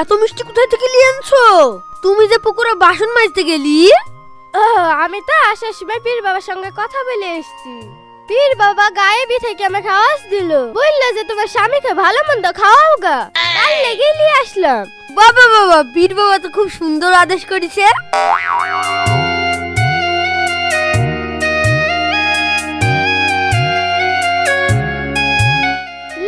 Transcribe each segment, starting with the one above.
এত মিষ্টি কোথায় থেকে নিয়ে আনছো? তুমি যে পুকুরে বাসন মাজতে গেলি? আমি তো আসার সময় পীর বাবার সঙ্গে কথা বলে এসেছি। পীর বাবা গায়েবি থেকে আমাকে আওয়াজ দিল, বললো যে তোমার স্বামীকে ভালো মন্দ খাওয়াও গা, তার লেগে নিয়ে আসলাম। বাবা বাবা, বীর বাবা তো খুব সুন্দর আদেশ করেছে।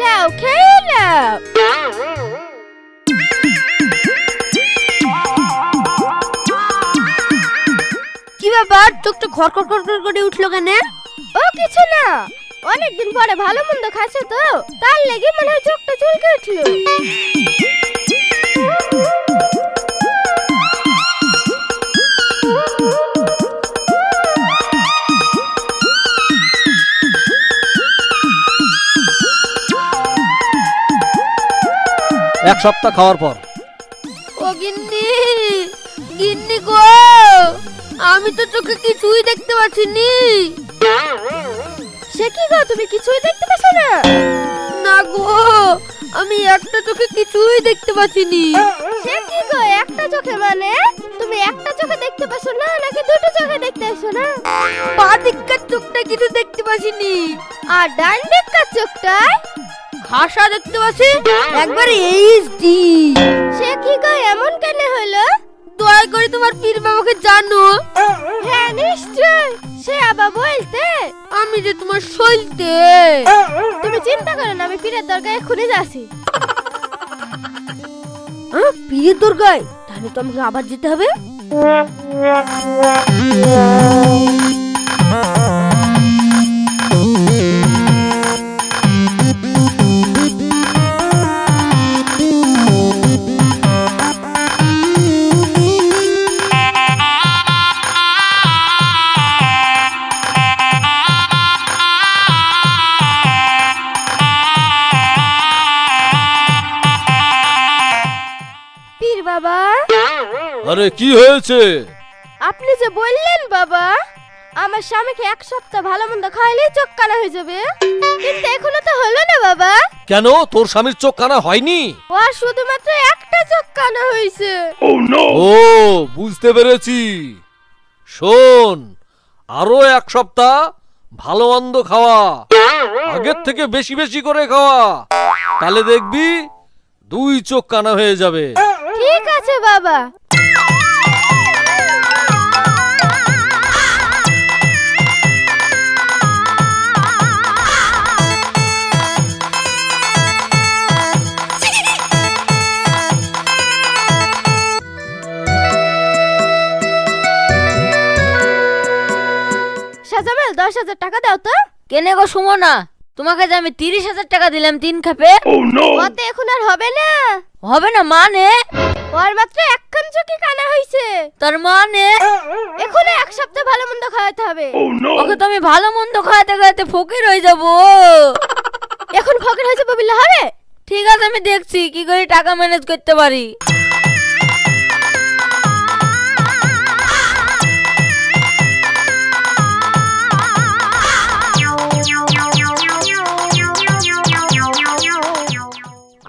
লাও খেয়ে নাও। কি ব্যাপার, চোখটা খড়খড় খড়খড় করে উঠলো কেন? ও কিছু না, অনেকদিন পরে ভালো মন্দ খাচ্ছে তো, তার লেগে মনে হয় চোখটা চুলকে উঠলো। এক সপ্তাহ খাওয়ার পর। ও গিন্নি, গিন্নি গো, আমি তো চোখে কিছুই দেখতে পাচ্ছি নি। সে কি গো, তুমি কিছুই দেখতে পাচ্ছ না? না গো, আমি একটা চোখে কিছুই দেখতে পাচ্ছি নি। সে কি গো, একটা চোখে মানে তুমি একটা চোখে দেখতে পাচ্ছ না নাকি দুটো চোখে দেখতে পাচ্ছ না? পা দিককার চোখটা কিছু দেখতে পাচ্ছি নি। আর ডান দিককার চোখটায় ভাষা দেখতে পাচ্ছি একবার এইচডি। সে কি গো, এমন কেন হলো? দয়া করে তোমার পীর বাবাকে জানো। হ্যাঁ নিশ্চয়, সে আবার বলতে। আমি যে তোমার সইতে। তুমি চিন্তা করো না, আমি পীরের দরগায় এক্ষুনি যাচ্ছি। পীরের দরগায়? তাহলে তো আমাকে আবার যেতে হবে। পীর বাবা, আরে কি হয়েছে? আপনি যে বললেন বাবা আমার স্বামীকে এক সপ্তাহ ভালো মন্দ খাইলেই চোখ কানা হয়ে যাবে, কিন্তু এখনো তো হলো না বাবা। কেন, তোর স্বামীর চোখ কানা হয়নি? ও শুধুমাত্র একটা চোখ কানা হয়েছে। ও বুঝতে পেরেছি। শোন, আরো এক সপ্তাহ ভালো মন্দ খাওয়া, আগের থেকে বেশি বেশি করে খাওয়া, তাহলে দেখবি দুই চোখ কানা হয়ে যাবে। ঠিক আছে বাবা। সাজামেল 10,000 টাকা দাও তো। কেনে গো সুমনা, তোমাকে যে আমি 30,000 টাকা দিলাম 3 খাপে। ওতে এখন আর হবে না। হবে না মানে? ওর মাত্র একখান চোখে কানা হয়েছে, তার মানে এখন এক সপ্তাহ ভালো মন্দ খাওয়াতে হবে। ওকে তো আমি ভালো মন্দ খাওয়াতে খাওয়াতে ফকির হয়ে যাবো। এখন ফকির হয়েছে বললে হবে? ঠিক আছে, আমি দেখছি কি করে টাকা ম্যানেজ করতে পারি।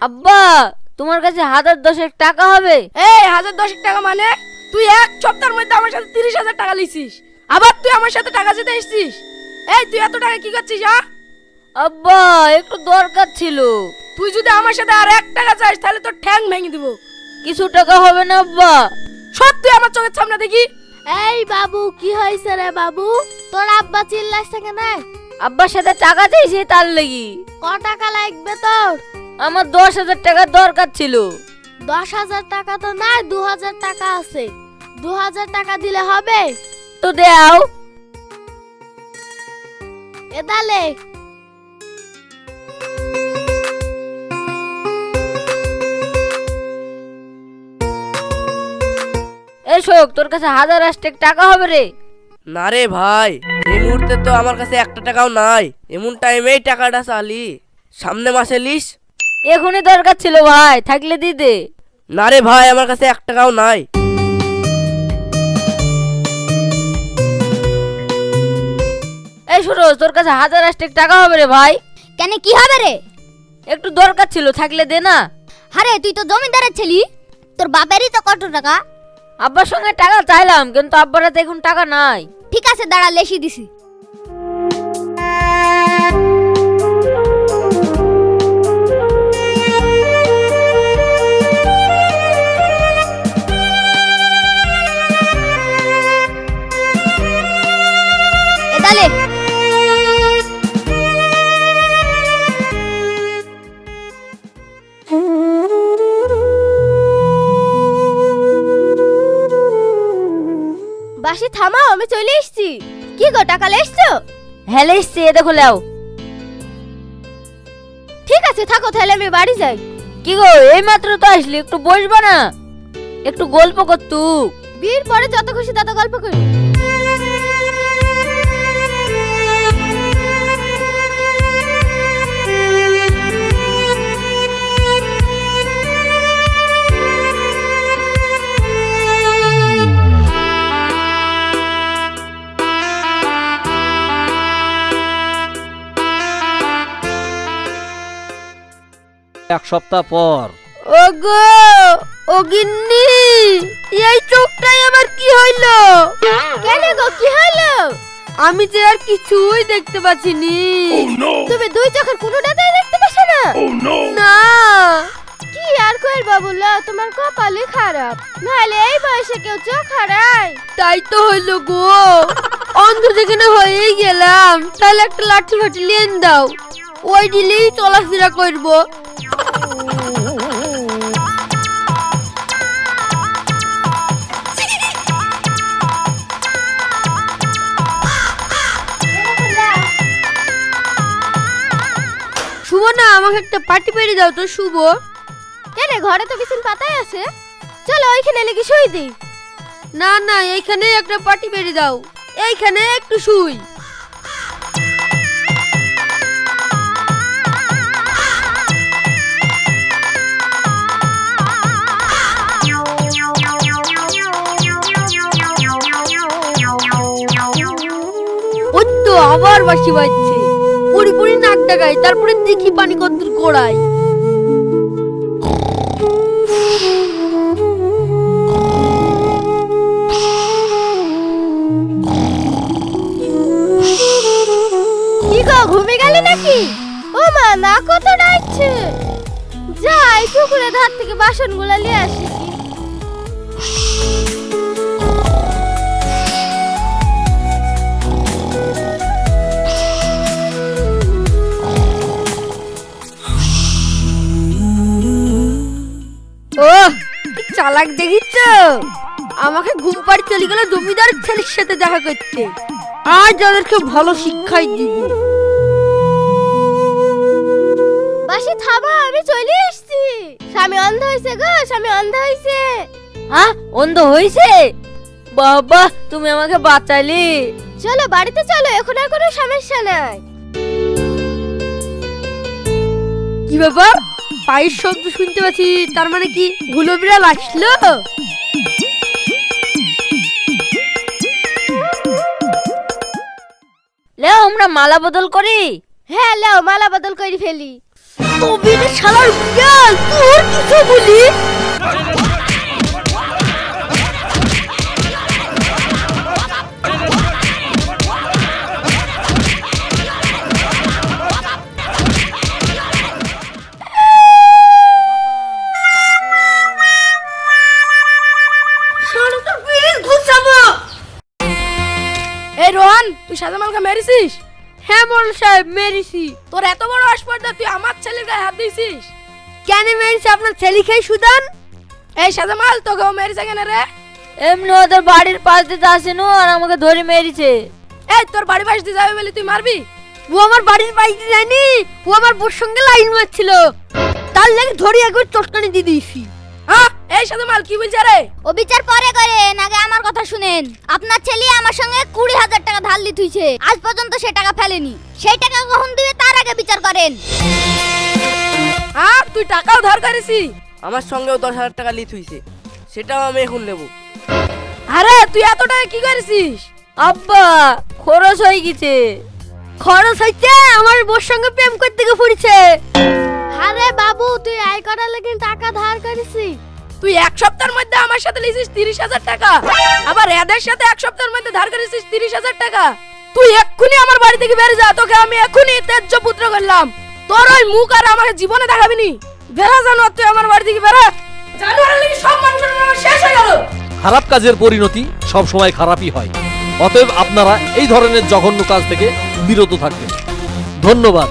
আব্বা, তোমার কাছে 1010 টাকা হবে? এই 1010 টাকা মানে? তুই এক সপ্তাহের মধ্যে আমার সাথে 30,000 টাকা লিছিস, আবার তুই আমার সাথে টাকা দিতে এসেছিস। এই তুই এত টাকা কি করছিস? আব্বা, একটু দরকার ছিল। তুই যদি আমার সাথে আর 1 টাকা চাইস তাহলে তোর ঠ্যাং ভেঙে দিব। কিছু টাকা হবে না আব্বা? সব তুই আমার চোখের সামনে দেখি। এই বাবু, কি হয়েছে রে বাবু? তোর আব্বা চিল্লাচ্ছে কেন? আব্বার সাথে টাকা চাইছি তার লাগি। ক টাকা লাগবে তোর? আমার 10,000 টাকা দরকার ছিল। 10,000 টাকা তো নাই, 2,000 টাকা আছে। 2,000 টাকা দিলে হবে? তো দাও। এদালে এই শোক, তোর কাছে 1000 টাকা হবে রে? না রে ভাই, এই মুহূর্তে তো আমার কাছে 1 টাকাও নাই। এমন টাইমেই টাকাটা চালি, সামনে মাসে লিস। এখনই দরকার ছিল ভাই, থাকলে দি দে। না রে ভাই, আমার কাছে 1 টাকাও নাই। এই সুরজ, তোর কাছে 1000 টাকা হবে রে ভাই? কেন, কি হবে রে? একটু দরকার ছিল, থাকলে দে না। আরে তুই তো জমিদারের ছেলি, তোর বাপেরই তো কত টাকা? আব্বার সঙ্গে টাকা চাইলাম, কিন্তু আব্বার হাতে এখন টাকা নাই। ঠিক আছে দাঁড়া, লেসি দিছি। এদালে বাসি থামাও, আমি চলে এসেছি। কি গো, টাকা লেসছো? হ্যাঁ লেসছি, এ দেখো লাও। ঠিক আছে থাকো, তাহলে আমি বাড়ি যাই। কি গো, এই মাত্র তো আসলি, একটু বসবা না? একটু গল্প করতু। বিয়ের পরে যত খুশি তত গল্প করি। এক সপ্তাহ পর। ওগো, ও গিন্নি, এই চোখটাই আমার কি হইলো? কেন গো, কি হলো? আমি যে আর কিছুই দেখতে পাচ্ছিনি। তুমি দুই চোখের কোনোটাতেই দেখতে পাচ্ছ না? না। কি আর করবা বলো, তোমার কপালই খারাপ, নাহলে এই বয়সে কেউ চোখ হারায়? তাই তো হইলো গো, অন্ধ যেখানে হয়েই গেলাম। তাহলে একটা লাঠি ফাটি লিয়ে দাও, ওই দিলেই চলাফেরা করবো। শুভ না, আমাকে একটা পাটি পেরে দাও তো শুভ। কেন, ঘরে তো বিছান পাতাই আছে, চলো ওইখানে লেগে শুই দিই। না না, এইখানে একটা পাটি পেরে দাও, এইখানে একটু শুই। ওই তো আবার বাঁশি বাজছে, পুরি পুরি নাক ডাকাই, তারপরে দেখি পানি কদ্দুর গোড়ায়। কি গো, ঘুমিয়ে গেলে নাকি? ও মা, না কত ডাকছে। যাই পুকুরের ধার থেকে বাসনগুলো নিয়ে আসি। ও কি চালাক দেখিচ্ছ, আমাকে ঘুম পাড়ি চলে গেল জমিদার ছেলের সাথে দেখা করতে। আর যাদেরকে ভালো শিক্ষাই দিব। বাসি থামা, আমি চলে এসেছি। স্বামী অন্ধ হয়েছে গো, স্বামী অন্ধ হয়েছে। হ্যাঁ, অন্ধ হয়েছে? বাবা, তুমি আমাকে বাঁচালে। চলো বাড়িতে চলো, এখন আর কোনো সমস্যা নাই। কি বাবা, পায়ের শব্দ শুনতে পাচ্ছি, তার মানে কি ভুলো বিড়াল আসলো? লেও আমরা মালা বদল করি। হ্যাঁ লেও, মালা বদল করে ফেলি। তবে রে শালার বিড়াল, তোর কিছু বলি? এই রোহন, তুই সাজামালকে মেরেছিস? হ্যাঁ মোড়ল সাহেব, মেরেছি। তোর এত বড় আসপর্দা, তুই আমার ছেলের গায়ে হাত দিয়েছিস? কেন মেরেছি? আপনার ছেলে খাই সুদান। এই সাজামাল, তোকেও মেরেছে কেন রে? এমনি ওদের বাড়ির পাশ দিয়ে আসেনো আর আমাকে ধরে মেরেছে। এই তোর বাড়ি পাশ দিয়ে যাবে বলে তুই মারবি? ও আমার বাড়ির বাড়িতে যায়নি, ও আমার বোর সঙ্গে লাইন মারছিল, তার লাগে ধরে একবার চটকানি দিয়ে দিয়েছি। হ্যাঁ, এই সাজামাল কি বলছে রে? ও বিচার পরে করেন, আগে আমার কথা শুনেন। আপনার ছেলে আমার সঙ্গে 20,000 টাকা ধার লিতে হইছে, আজ পর্যন্ত সে টাকা ফেলেনি। সেই টাকা কখন দিবে তার আগে বিচার করেন। হ্যাঁ, তুই টাকাও ধার করেছি? আমার সঙ্গেও 10,000 টাকা লিথ হইছে, সেটাও আমি এখন নেব। আরে তুই এত টাকা কি করেছিস? আব্বা, খরচ হয়ে গেছে। খরচ হইছে, আমার বোর সঙ্গে প্রেম করতে গিয়ে পড়েছে। আরে বাবু, তুই আয় করার লাগি টাকা ধার করেছিস? তুই এক সপ্তাহের মধ্যে আমার সাথে লিছিস 30,000 টাকা, আবার এদের সাথে এক সপ্তাহের মধ্যে ধার করেছিস 30,000 টাকা। তুই এক্ষুনি আমার বাড়ি থেকে বেরিয়ে যা, তোকে আমি এক্ষুনি তেজ্য পুত্র করলাম। তোর ওই মুখ আর আমাকে জীবনে দেখাবি নি। বেরা জানো, তুই আমার বাড়ি থেকে বেরা। জানুয়ারি লাগি সব মানুষের আমার শেষ হয়ে গেল। খারাপ কাজের পরিণতি সব সময় খারাপই হয়। অতএব আপনারা এই ধরনের জঘন্য কাজ থেকে বিরত থাকবেন। ধন্যবাদ।